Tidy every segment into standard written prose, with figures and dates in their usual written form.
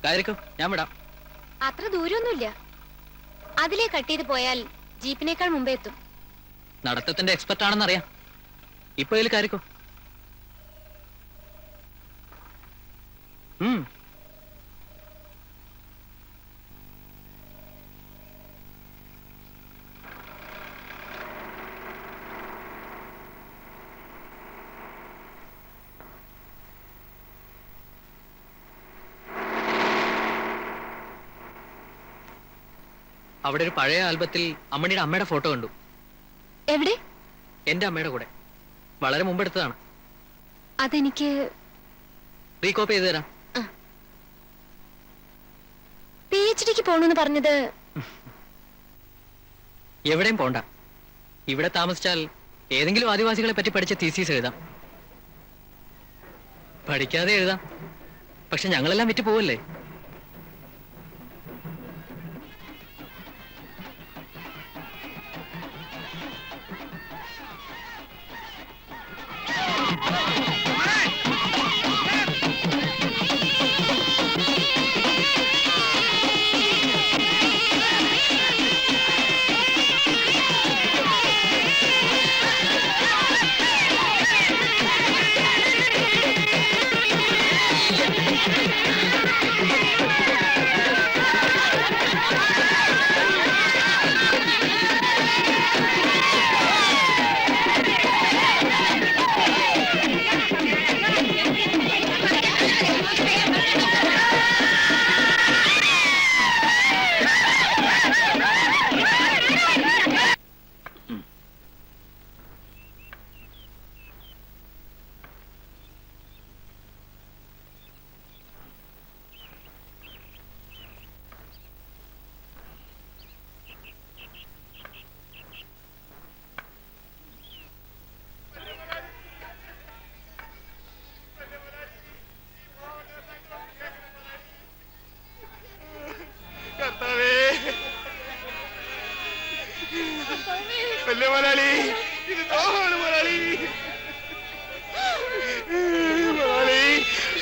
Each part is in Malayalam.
കാര്യക്കോ, ഞാൻ വിടാം. അത്ര ദൂരമൊന്നുമില്ല. അതിലേ കട്ട് ചെയ്ത് പോയാൽ ജീപ്പിനേക്കാൾ മുമ്പേ എത്തും. നടത്തത്തിന്റെ എക്സ്പെർട്ട് ആണെന്നറിയാം. ഇപ്പൊ ഇതിൽ കാര്യക്കോ. അവിടെ ഒരു പഴയ ആൽബത്തിൽ അമ്മണിയുടെ അമ്മയുടെ ഫോട്ടോ കണ്ടു. എവിടെ? എന്റെ അമ്മയുടെ കൂടെ. വളരെ മുമ്പെടുത്തതാണ്. അതെനിക്ക് റീകോപ്പി ചെയ്ത് തരാം. PhDക്ക് പോണെന്ന് പറഞ്ഞത് എവിടെയും പോണ്ട. ഇവിടെ താമസിച്ചാൽ ഏതെങ്കിലും ആദിവാസികളെ പറ്റി പഠിച്ച തീസീസ് എഴുതാം. പഠിക്കാതെ എഴുതാം. പക്ഷെ ഞങ്ങളെല്ലാം വിറ്റ് പോവല്ലേ.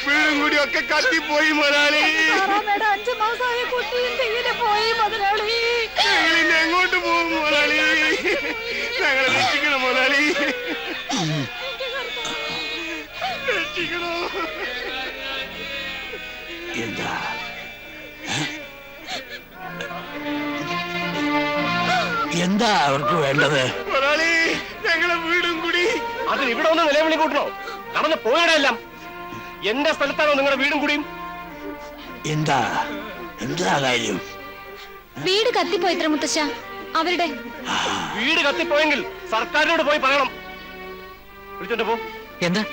വീടും കൂടി ഒക്കെ കത്തിപ്പോയി മുതലാളി. 5 മാസമായ കുട്ടിയും പോയി മുതലാളി. ഞങ്ങളിന്ന് എങ്ങോട്ട് പോകും മുതലാളി? ഞങ്ങളെ രക്ഷിക്കണം മുതലാളി, രക്ഷിക്കണോ? എന്താ എന്താ അവർക്ക് വേണ്ടത്? മുതലാളി, ഞങ്ങളെ വീടും കൂടി. അത് ഇവിടെ ഒന്ന് നിലവിളി കൂട്ടണോ? നടന്ന് പോയടെല്ലാം എന്റെ സ്ഥലത്താണോ നിങ്ങളുടെ വീടും കൂടിയും? എന്താ എന്താ കാര്യം? വീട് കത്തിപ്പോയിത്ര മുത്തശ്ശ. അവരുടെ വീട് കത്തിപ്പോയെങ്കിൽ സർക്കാരിനോട് പോയി പറയണം. വിളിച്ചോണ്ട് പോ. എന്താ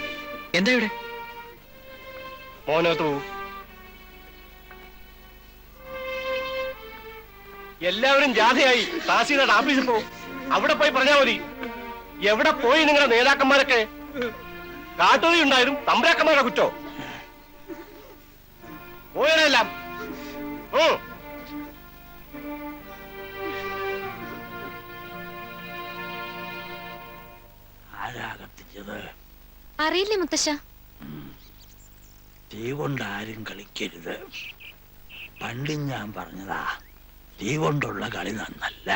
എന്താ ഇവിടെ? മോനകത്ത് പോവും. എല്ലാവരും ജാഥയായി തഹസീൽദാർ ഓഫീസിൽ പോവും. അവിടെ പോയി പറഞ്ഞാൽ മതി. എവിടെ പോയി നിങ്ങളുടെ നേതാക്കന്മാരൊക്കെ? കാട്ടുതീ ഉണ്ടായാലും തമ്പരാക്കന്മാരുടെ കുറ്റോ? പോയതെല്ലാം ആരാ കത്തിച്ചത്? അറിയില്ലേ മുത്തശ്ശ. തീ കൊണ്ട് ആരും കളിക്കരുത്. പണ്ടും ഞാൻ പറഞ്ഞതാ, തീ കൊണ്ടുള്ള കളി നന്നല്ല.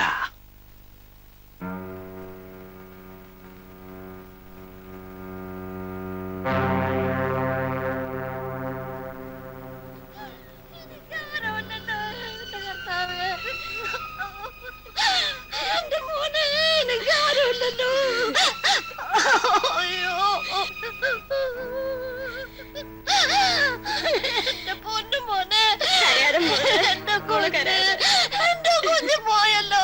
പോയല്ലോ.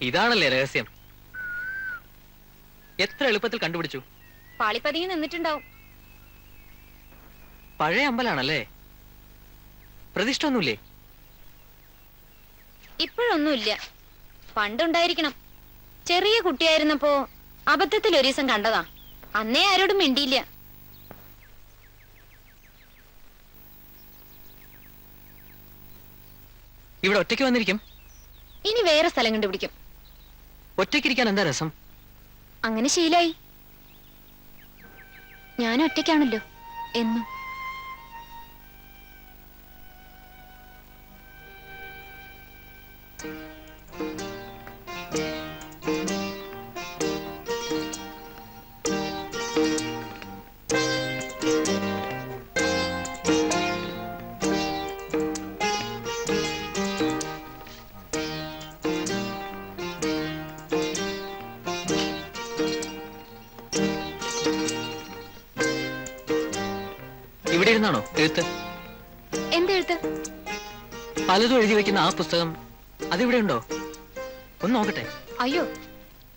ഇതാണല്ലേ രഹസ്യം. എത്ര എളുപ്പത്തിൽ കണ്ടുപിടിച്ചു. പാളിപ്പതിങ്ങി നിന്നിട്ടുണ്ടാവും. പഴയ അമ്പലാണല്ലേ? പ്രതിഷ്ഠ ഒന്നുമില്ലേ? ഇപ്പോഴൊന്നുമില്ല, പണ്ടുണ്ടായിരിക്കണം. ചെറിയ കുട്ടിയായിരുന്നപ്പോ അബദ്ധത്തിൽ ഒരു ദിവസം കണ്ടതാ. അന്നേ ആരോടും മിണ്ടിയില്ല. ഇവിടെ ഒറ്റയ്ക്ക് വന്നിരിക്കും. ഇനി വേറെ സ്ഥലം കണ്ടുപിടിക്കും. ഒറ്റയ്ക്കിരിക്കാൻ എന്താ രസം? അങ്ങനെ ശീലായി. ഞാൻ ഒറ്റയ്ക്കാണല്ലോ എന്നും. ഇവിടെ ഇരുന്നാണോ എഴുത്ത്? എന്തെഴുത്ത്? പലതും എഴുതി വെക്കുന്ന ആ പുസ്തകം അതിവിടെ ഉണ്ടോ? ഒന്ന് നോക്കട്ടെ. അയ്യോ,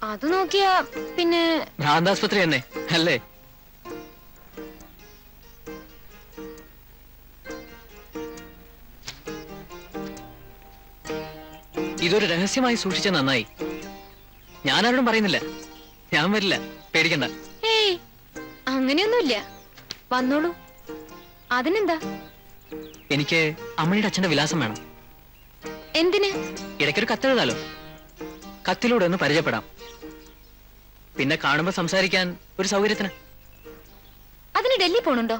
അത് നോക്കിയാ പിന്നെ ഭ്രാന്താസ്പത്രി തന്നെ അല്ലേ? ഇതൊരു രഹസ്യമായി സൂക്ഷിച്ച നന്നായി. ഞാനാരോടും പറയുന്നില്ല. ഞാൻ വരില്ല, പേടിക്കണ്ട. ഏയ്, അങ്ങനെയൊന്നുമില്ല. വന്നോളൂ. അതിനെന്താ? എനിക്ക് അമ്മയുടെ അച്ഛന്റെ വിലാസം വേണം. എന്തിന്? ഇടയ്ക്കൊരു കത്തെഴുതാലോ. കത്തിലൂടെ ഒന്ന് പരിചയപ്പെടാം. പിന്നെ കാണുമ്പോ സംസാരിക്കാൻ ഒരു സൗകര്യത്തിന്. അതിന് ഡൽഹി പോണുണ്ടോ?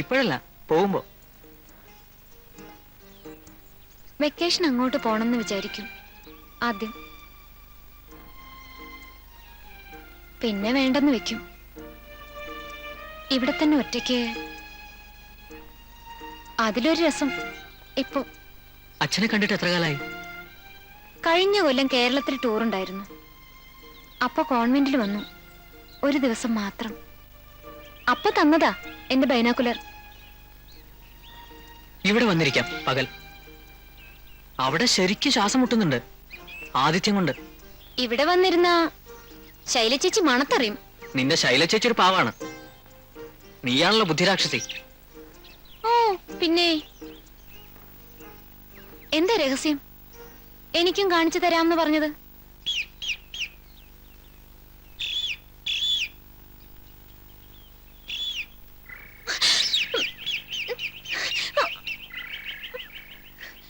ഇപ്പോഴല്ല, പോകുമ്പോ. വെക്കേഷൻ അങ്ങോട്ട് പോണെന്ന് വിചാരിക്കും ആദ്യം. പിന്നെ വേണ്ടെന്ന് വെക്കും. ഇവിടെ തന്നെ ഒറ്റയ്ക്ക്. അതിലൊരു രസം. ഇപ്പൊ അച്ഛനെ കണ്ടിട്ട് എത്ര കാലായി? കഴിഞ്ഞ കൊല്ലം കേരളത്തിൽ ടൂർ ഉണ്ടായിരുന്നു. അപ്പൊ കോൺവെന്റിൽ വന്നു ഒരു ദിവസം മാത്രം. അപ്പൊ തന്നതാ എന്റെ ബൈനാക്കുലർ. ഇവിടെ വന്നിരിക്കാം പകൽ. അവിടെ ശരിക്കും ശ്വാസം മുട്ടുന്നുണ്ട്, ആദിത്യം കൊണ്ട്. ഇവിടെ വന്നിരുന്ന ശൈലചേച്ചി മണത്തറിയും. നിന്റെ ശൈല ചേച്ചി ഒരു പാവാണ്. നീയാണല്ലോ ബുദ്ധിരാക്ഷസി. ഓ പിന്നെ എന്താ രഹസ്യം? എനിക്കും കാണിച്ചു തരാമെന്ന് പറഞ്ഞത്.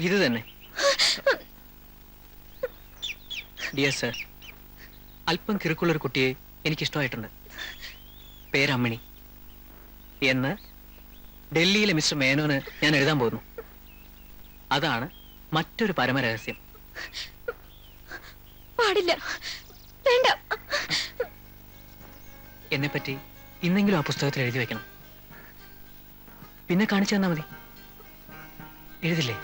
ഇത് തന്നെ. ഡിയർ സർ, അല്പം കിറുക്കുള്ളൊരു കുട്ടിയെ എനിക്കിഷ്ടമായിട്ടുണ്ട്. പേരമ്മിണി എന്ന് ഡൽഹിയിലെ മിസ്റ്റർ മേനോന് ഞാൻ എഴുതാൻ പോകുന്നു. അതാണ് മറ്റൊരു പരമരഹസ്യം. പാടില്ല, വേണ്ട. എന്നെപ്പറ്റി ഇന്നെങ്കിലും ആ പുസ്തകത്തിൽ എഴുതി വെക്കണം. പിന്നെ കാണിച്ചു തന്നാ മതി. എഴുതില്ലേ?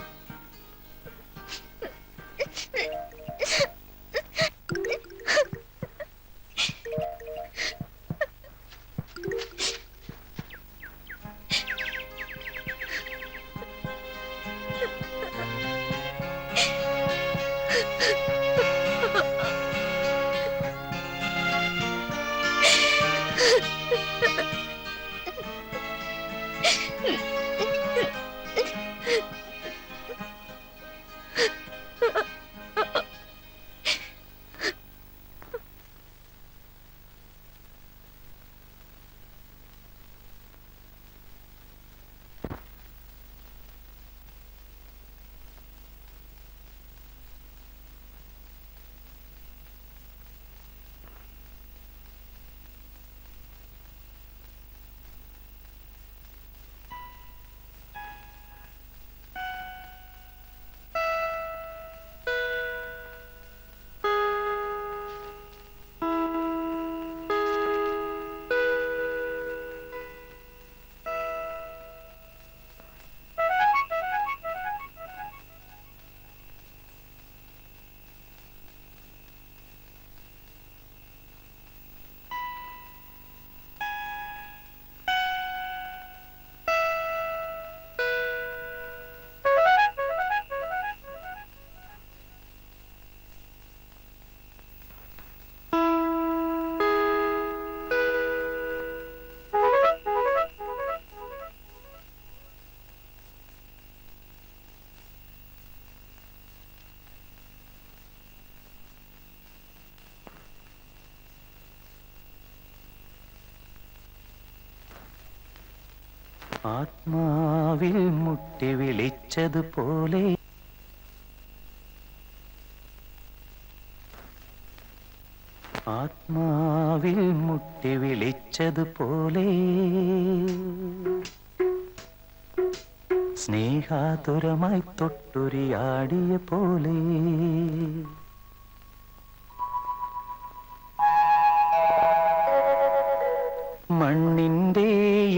ആത്മാവിൽ മുട്ടി വിളിച്ചതുപോലെ ആത്മാവിൽ മുട്ടി വിളിച്ചതുപോലെ സ്നേഹാതുരമായി തൊട്ടുരിയാടിയ പോലെ മണ്ണിന്റെ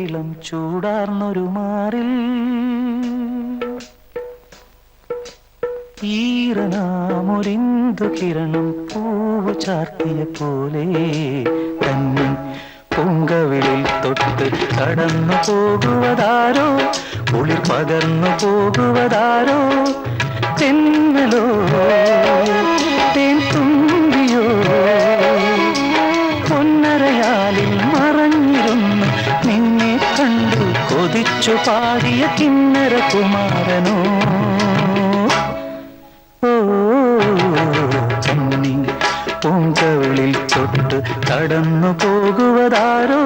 ഇളം ചൂടാർന്നൊരു മാറിൽ ഈറനാമൊരിന്തു കിരണം പൂവ് ചാർത്തിയ പോലെ തന്നെ പൊങ്കവിളിൽ തൊട്ട് കടന്നു പോകുവതാരോ കുളിർ പകർന്നു പോകുവതാരോ തെന്നലോ തേൻ തുമ്പിയോ പൊന്നരയാലിൽ മറഞ്ഞിരുന്നു നിന്നെ കണ്ടു കൊതിച്ചു പാടിയ കിന്നര കുമാരനോ കണ്ണി പൂങ്കവിളിൽ തൊട്ട് കടന്നു പോകുവതാരോ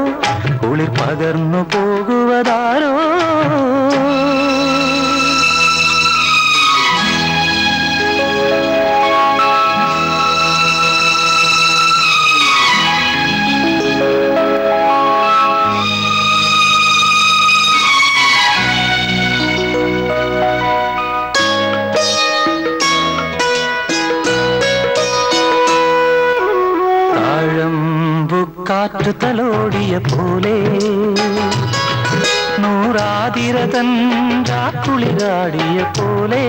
കുളിർ പകർന്നു പോകുവതാരോ കാറ്റു തലോടിയ പോലെ നൂറാതിരതൻ കുളിരാടിയ പോലെ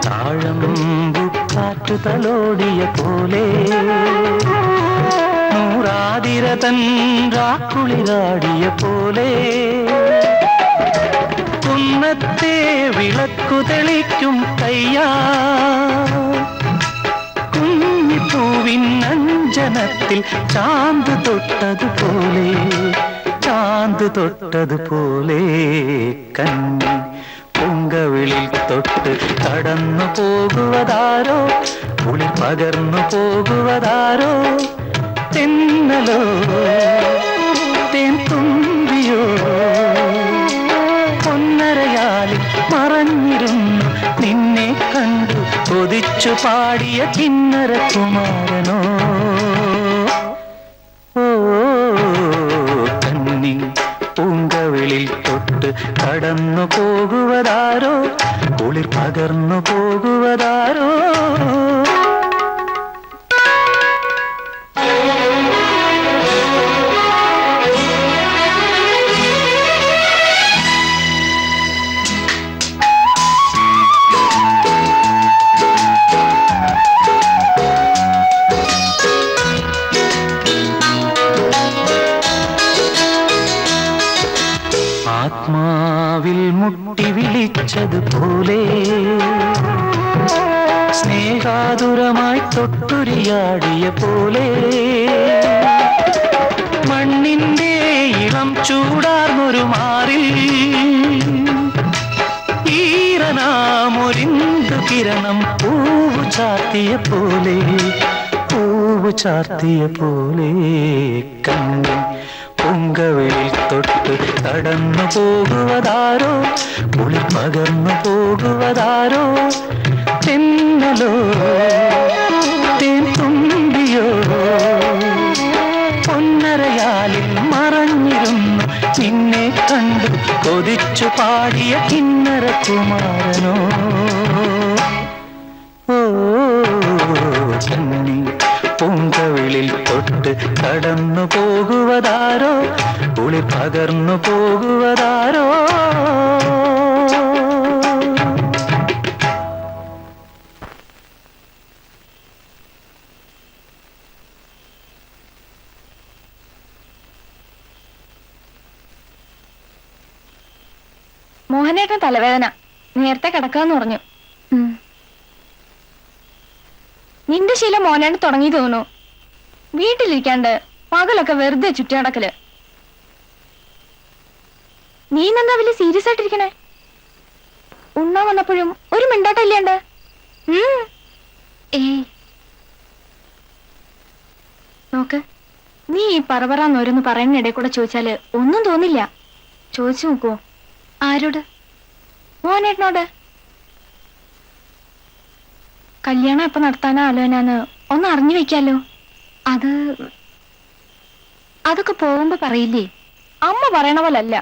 താഴമ്പു കാറ്റു തലോടിയ പോലെ നൂറാതിരതൻ കുളിരാടിയ പോലെ കുന്നത്തെ വിളക്കു തെളിക്കും കയ്യാ കുഞ്ഞിപ്പൂവിൻ അഞ്ജനത്തിൽ ചാന്ത് തൊട്ടതുപോലെ കണ്ണി പൊങ്കവിളിൽ തൊട്ട് കടന്നു പോകുവതാരോ കുളിർ പകർന്നു പോകുവതാരോ തെന്നലോ തേൻ തുമ്പിയോ പൊന്നരയാലിൽ മറഞ്ഞിരുന്നു നിന്നെ കണ്ടു കൊതിച്ചു പാടിയ കിന്നര കുമാരനോ കണ്ണി പൂങ്കവിളിൽ തൊട്ട് കടന്നു പോകുവതാരോ കുളിർ പകർന്നു പോകുവതാരോ ആത്മാവിൽ മുട്ടി വിളിച്ചതുപോലെ സ്നേഹാതുരമായി തൊട്ടുരിയാടിയ പോലെ മണ്ണിന്റെ ഇളം ചൂടാർന്നൊരു മാറിൽ ഈറനാമൊരിന്തു കിരണം പൂവ് ചാർത്തിയ പോലെ കണ്ണി പൊങ്കവിളിൽ തൊട്ട് കടന്നു പോകുവതാരോ കുളിർ പകർന്നു പോകുവതാരോ തെന്നലോ തേൻ തുമ്പിയോ പൊന്നരയാലിൽ മറഞ്ഞിരുന്നു നിന്നെ കണ്ടു കൊതിച്ചു പാടിയ കിന്നര കുമാരനോ കണ്ണി പൂങ്കവിളിൽ തൊട്ട് കടന്നു പോകുവതാരോ കുളിർ പകർന്നു പോകുവതാരോ മോഹനേട്ടൻ തലവേദന നേരത്തെ കിടക്കാന്ന് പറഞ്ഞു. നിന്റെ ശീലം മോഹനേട്ടൻ തുടങ്ങി തോന്നുന്നു. വീട്ടിലിരിക്കാണ്ട് പകലൊക്കെ വെറുതെ ചുറ്റിനടക്കല്. നീ എന്താ വലിയ സീരിയസ് ആയിട്ടിരിക്കണേ? ഉണ്ണാൻ വന്നപ്പോഴും ഒരു മിണ്ടാട്ടമില്ലാണ്ട്. നോക്ക്, നീ ഈ പറപറാന്നോരോന്ന് പറയുന്നിടയിൽ കൂടെ ചോദിച്ചാല് ഒന്നും തോന്നില്ല. ചോദിച്ചു നോക്കുവോ? ആരോട്? മോനേട്ടനോട്. കല്യാണം എപ്പോ നടത്താനാ ആലോചനാന്ന് ഒന്ന് അറിഞ്ഞു വെക്കാലോ. അതൊക്കെ പോകുമ്പോ പറയില്ലേ? അമ്മ പറയണ പോലല്ല.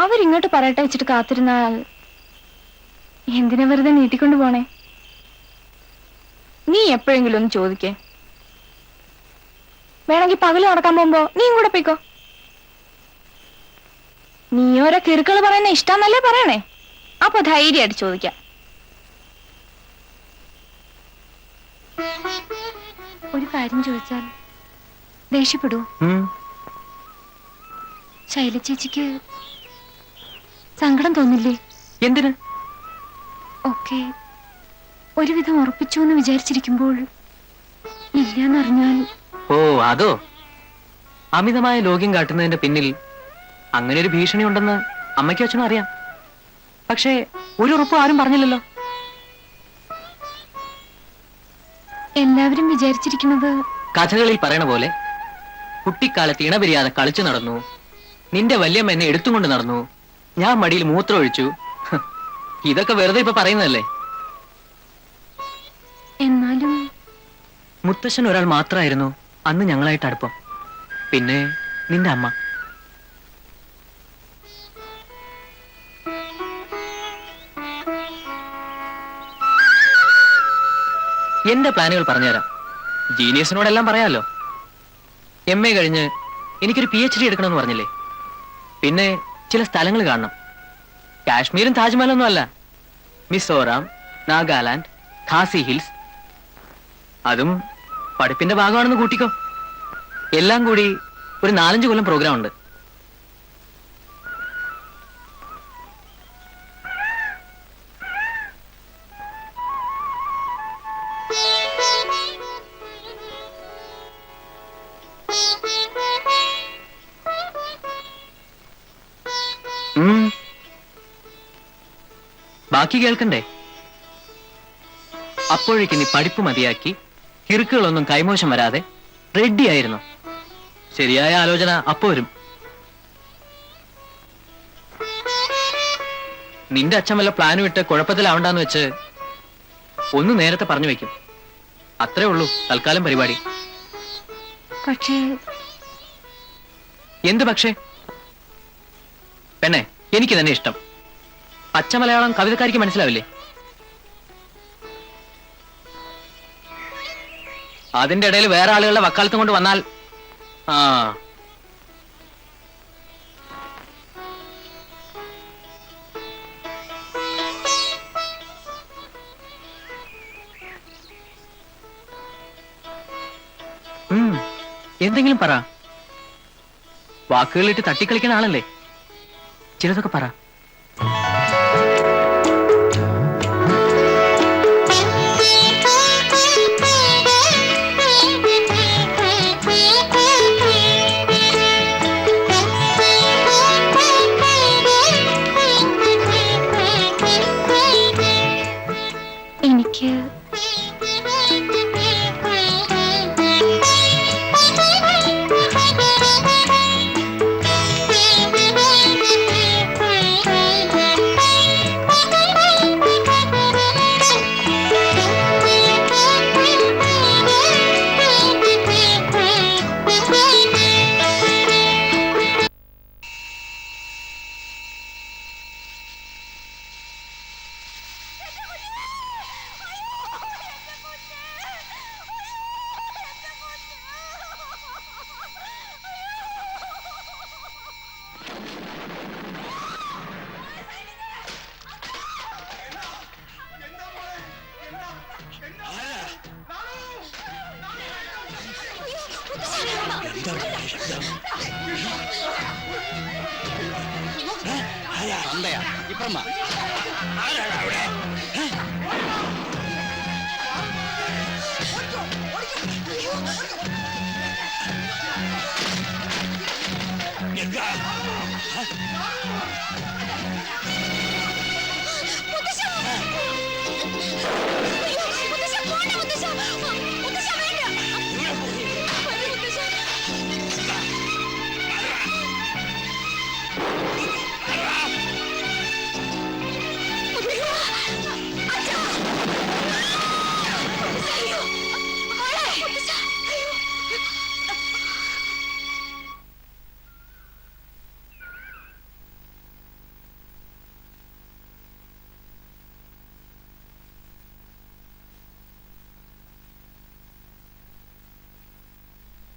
അവരിങ്ങോട്ട് പറയട്ടെ വെച്ചിട്ട് കാത്തിരുന്നാൽ എന്തിനാ വെറുതെ നീട്ടിക്കൊണ്ട് പോണേ? നീ എപ്പോഴെങ്കിലും ഒന്ന് ചോദിക്കേ. വേണമെങ്കിൽ പകല് നടക്കാൻ പോകുമ്പോ നീയും കൂടെ പോയിക്കോ. നീ ഓരോ കിറുക്കള് പറയുന്ന ഇഷ്ടാന്നല്ലേ പറയണേ? അപ്പൊ ധൈര്യമായിട്ട് ചോദിക്കാം. ഒരു കാര്യം ചോദിച്ചാൽ ദേഷ്യപ്പെടൂ? ശൈല ചേച്ചിക്ക് സങ്കടം തോന്നില്ലേ? എന്തിന്? ഒക്കെ ഒരുവിധം ഉറപ്പിച്ചു എന്ന് വിചാരിച്ചിരിക്കുമ്പോൾ ഇല്ലാന്നറിഞ്ഞാൽ. ഓ അതോ? അമിതമായ ലോക്യം കാട്ടുന്നതിന്റെ പിന്നിൽ അങ്ങനെ ഒരു ഭീഷണി ഉണ്ടെന്ന് അമ്മയ്ക്കും അച്ഛനും അറിയാം. പക്ഷേ ഒരു ഉറപ്പ് ആരും പറഞ്ഞില്ലല്ലോ. എല്ലാവരും വിചാരിച്ചിരിക്കുന്നത് കഥകളിൽ പറയണ പോലെ കുട്ടിക്കാലത്ത് ഇണപിരിയാതെ കളിച്ചു നടന്നു, നിന്റെ വല്യമ്മ എന്നെ എടുത്തുകൊണ്ട് നടന്നു, ഞാൻ മടിയിൽ മൂത്രം ഒഴിച്ചു. ഇതൊക്കെ വെറുതെ ഇപ്പൊ പറയുന്നതല്ലേ? എന്നാലും മുത്തശ്ശൻ ഒരാൾ മാത്രമായിരുന്നു അന്ന് ഞങ്ങളായിട്ട് അടുപ്പം. പിന്നെ നിന്റെ അമ്മ. എന്റെ പ്ലാനുകൾ പറഞ്ഞുതരാം. ജീനിയസിനോടെല്ലാം പറയാലോ. MA കഴിഞ്ഞ് എനിക്കൊരു PhD എടുക്കണമെന്ന് പറഞ്ഞില്ലേ? പിന്നെ ചില സ്ഥലങ്ങൾ കാണണം. കാശ്മീരും താജ്മഹലൊന്നും അല്ല, മിസോറാം, നാഗാലാൻഡ്, ഖാസി ഹിൽസ്. അതും പഠിപ്പിന്റെ ഭാഗമാണെന്ന് കൂട്ടിക്കോ. എല്ലാം കൂടി ഒരു 4-5 കൊല്ലം പ്രോഗ്രാം ഉണ്ട്. ബാക്കി കേൾക്കണ്ടേ? അപ്പോഴേക്ക് നീ പഠിപ്പ് മതിയാക്കി കിറുക്കുകളൊന്നും കൈമോശം വരാതെ റെഡി ആയിരുന്നു. ശരിയായ ആലോചന അപ്പോ വരും. നിന്റെ അച്ഛൻ വല്ല പ്ലാനും ഇട്ട് കുഴപ്പത്തിലാവണ്ടെന്ന് വെച്ച് ഒന്ന് നേരത്തെ പറഞ്ഞു വെക്കും. അത്രേ ഉള്ളൂ തൽക്കാലം പരിപാടി. പക്ഷേ എന്ത് പക്ഷേ? പെണ്ണെ, എനിക്ക് തന്നെ ഇഷ്ടം. പച്ച മലയാളം കവിതക്കാരിക്ക് മനസ്സിലാവില്ലേ? അതിന്റെ ഇടയിൽ വേറെ ആളുകളുടെ വക്കാലത്തും കൊണ്ട് വന്നാൽ എന്തെങ്കിലും പറ. വാക്കുകളിട്ട് തട്ടിക്കളിക്കുന്ന ആളല്ലേ? ചിലതൊക്കെ പറ. എനിക്ക്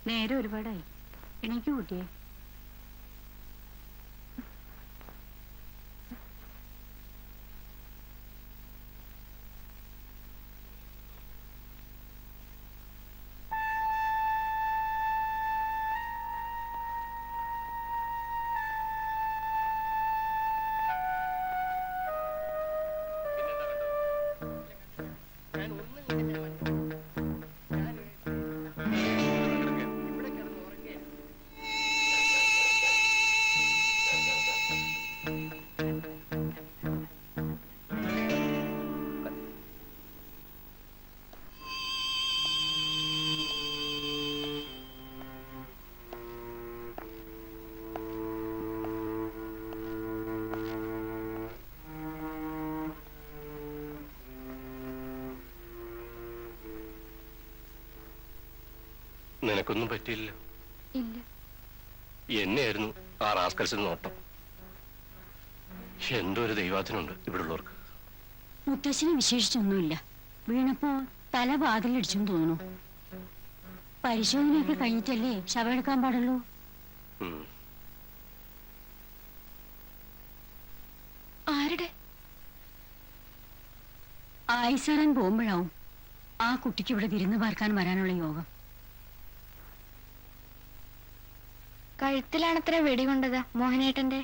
നേരെ ഒരുപാടായി. എനിക്ക് കൂട്ടിയേ. നിനക്കൊന്നും പറ്റിയില്ല. ഇല്ല. എന്നെയായിരുന്നു ആ റാസ്കൽസിന് നോട്ടം. എന്തോ ഒരു ദൈവാധീനമുണ്ട് ഇവിടെ ഉള്ളവർക്ക്. മുത്തശ്ശിനെ വിശേഷിച്ചൊന്നുമില്ല. വീണപ്പോ തല വാതിലടിച്ചെന്ന് തോന്നുന്നു. പരിശോധനയൊക്കെ കഴിഞ്ഞിട്ടല്ലേ ശവമെടുക്കാൻ പാടുള്ളൂ. ആരുടെ? ആയിസാറാൻ പോകുമ്പോഴാവും ആ കുട്ടിക്ക് ഇവിടെ വിരുന്ന് പാർക്കാൻ വരാനുള്ള യോഗം. കഴുത്തിലാണത്ര വെടികൊണ്ടത് മോഹനേട്ടന്റെ.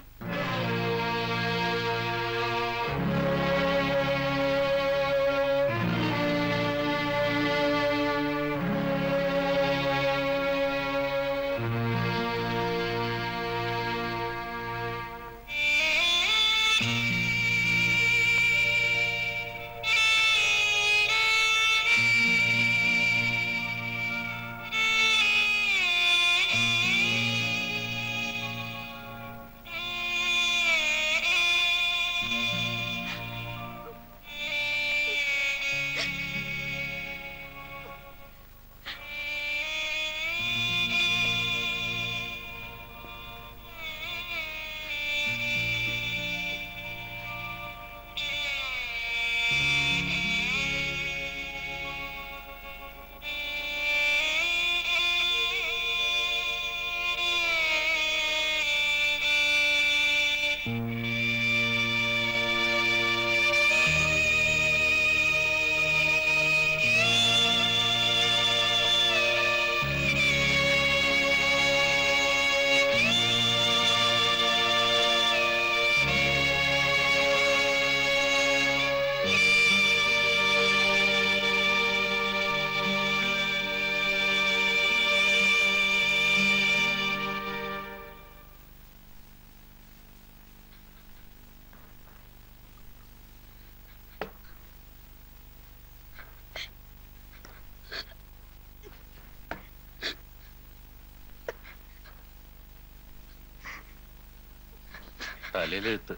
തലയിലെഴുത്ത്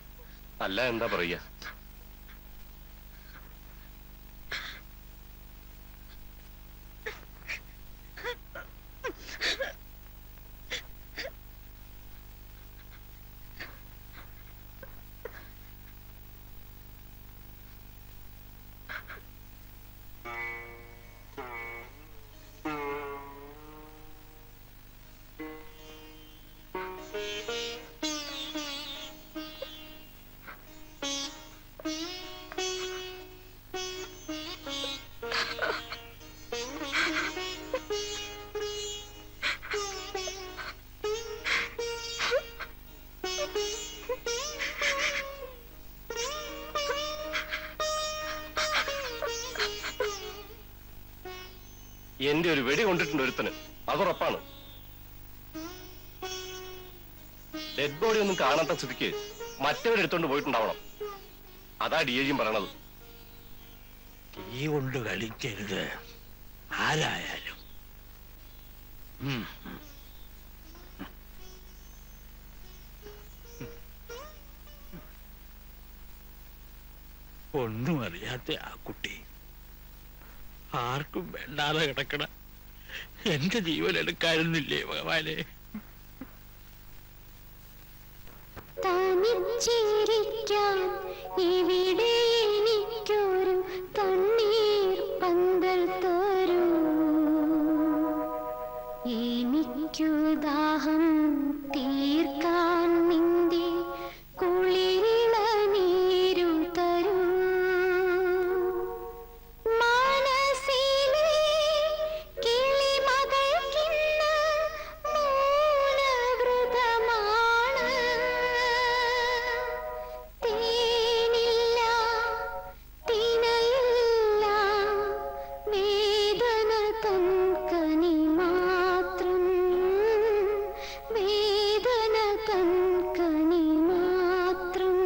അല്ല, എന്താ പറയാ? എന്റെ ഒരു വെടി കൊണ്ടിട്ടുണ്ട് ഒരുത്തന്, അതുറപ്പാണ്. ഡെഡ് ബോഡി ഒന്നും കാണാത്ത സ്ഥിതിക്ക് മറ്റവരെടുത്തോണ്ട് പോയിട്ടുണ്ടാവണം. അതാ DIGയും പറയണത്. തീ കൊണ്ട് കളിക്കരുത് ആരായാലും. ഒന്നും അറിയാത്ത ആ കുട്ടി ആർക്കും വേണ്ടാതെ കിടക്കണ എന്റെ ജീവൻ എടുക്കാറുന്നില്ലേ ഭഗവാനെ? തനിച്ചിരിക്കാം ഇവിടെ എനിക്കൊരു തണ്ണീർ പന്തൽ തരൂ. എനിക്കു ദാഹം തീർക്കാൻ നിന്റെ കുളിരിള നീരു തരൂ മനസ്സിലെ കിളിമകൾക്കിന്ന് മൗനവ്രതമാണ് തേനില്ല തിനയില്ല വേദന തൻ കനി മാത്രം വേദന തൻ കനി മാത്രം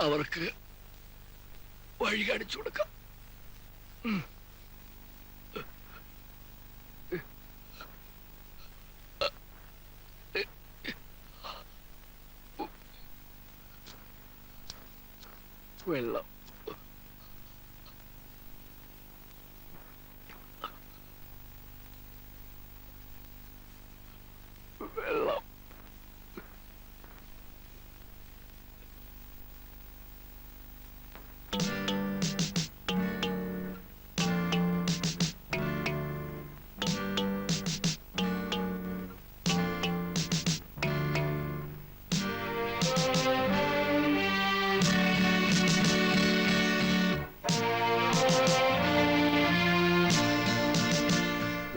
അവർക്ക് വഴി കാണിച്ചു കൊടുക്കാം. വെള്ളം വെള്ളം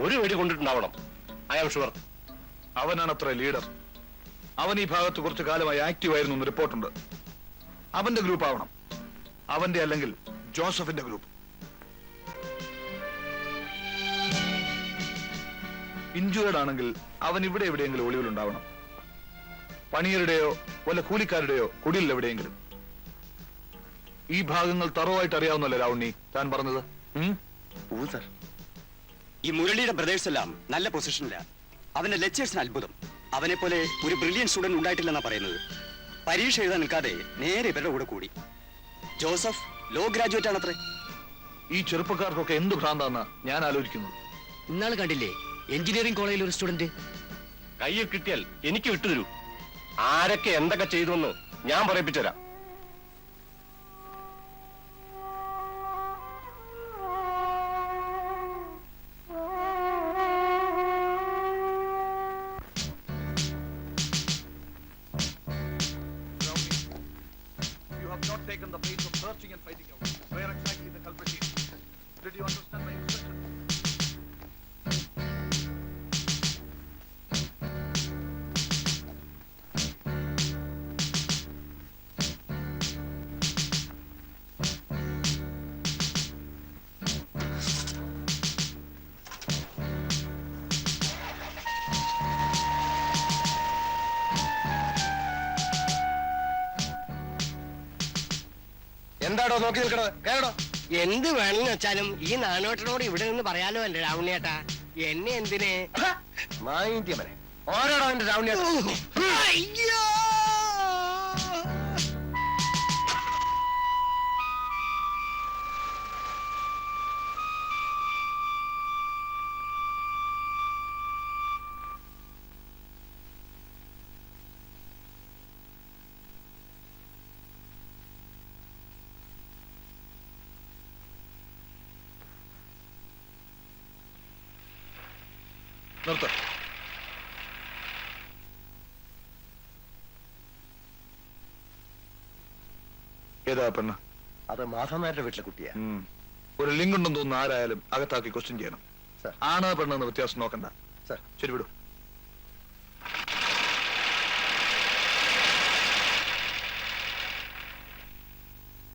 ഒരു വെടി കൊണ്ടിട്ടുണ്ടാവണം. I am sure. അവനാണത്ര ലീഡർ. അവൻ ഈ ഭാഗത്ത് കുറച്ചു കാലമായി ആക്റ്റീവ് ആയിരുന്നു എന്ന് റിപ്പോർട്ടുണ്ട്. അവന്റെ ഗ്രൂപ്പ് ആവണം. അവന്റെ അല്ലെങ്കിൽ ജോസഫിന്റെ ഗ്രൂപ്പ്. ഇഞ്ചുവേർഡ് ആണെങ്കിൽ അവൻ ഇവിടെ എവിടെയെങ്കിലും ഒളിവിലുണ്ടാവണം. പണിയരുടെയോ വല്ല കൂലിക്കാരുടെയോ കുടിയിൽ എവിടെയെങ്കിലും. ഈ ഭാഗങ്ങൾ തറവായിട്ട് അറിയാവുന്നല്ലേ രാവുണ്ണി താൻ പറഞ്ഞത്? സർ, ഈ മുരളിയുടെ ബ്രദേഴ്സ് എല്ലാം നല്ല പൊസിഷനില്ല. അവന്റെ ലെക്ചേഴ്സിന് അത്ഭുതം. അവനെ പോലെ ഒരു ബ്രില്യൻ സ്റ്റുഡന്റ് ഉണ്ടായിട്ടില്ലെന്നാ പറയുന്നത്. പരീക്ഷ എഴുതാൻ നിൽക്കാതെ നേരെ ഇവരുടെ കൂടെ കൂടി. ജോസഫ് ലോ ഗ്രാജുവേറ്റ് ആണത്രേ. ഈ ചെറുപ്പക്കാർക്കൊക്കെ എന്ത് ഭ്രാന്താന്നാ ഞാൻ ആലോചിക്കുന്നത്. ഇന്നാള് കണ്ടില്ലേ എഞ്ചിനീയറിംഗ് കോളേജിൽ ഒരു സ്റ്റുഡന്റ്? കയ്യിൽ കിട്ടിയാൽ എനിക്ക് വിട്ടുതരൂ. ആരൊക്കെ എന്തൊക്കെ ചെയ്തുവെന്ന് ഞാൻ പറയിപ്പിച്ചുതരാം. You have not taken the pains of searching and finding out where exactly the culprit is. Did you understand my instructions? എന്താടോ നോക്കി നിൽക്കണത്? കേറടോ. എന്ത് വേണമെന്ന് വെച്ചാലും ഈ നാനോട്ടനോട് ഇവിടെ നിന്ന് പറയാലോ അല്ലേ രാവണിയേട്ടാ. എന്നെ എന്തിനെ മായിന്ത്യമനെ ആരാടോ എന്റെ രാവണിയേട്ടൻ? അയ്യോ നിർത്ത. ഏതാ പെണ്ണ്? അത് മാധവന്മാരുടെ വീട്ടിലെ കുട്ടിയാ. ഒരു ലിങ്ക് ഉണ്ടെന്ന് തോന്നുന്നു. ആരായാലും അകത്താക്കി ക്വസ്റ്റ്യൻ ചെയ്യണം. സർ. ആണ് പെണ്ണെന്ന് വ്യത്യാസം നോക്കണ്ട. സർ. ശരി, വിടും.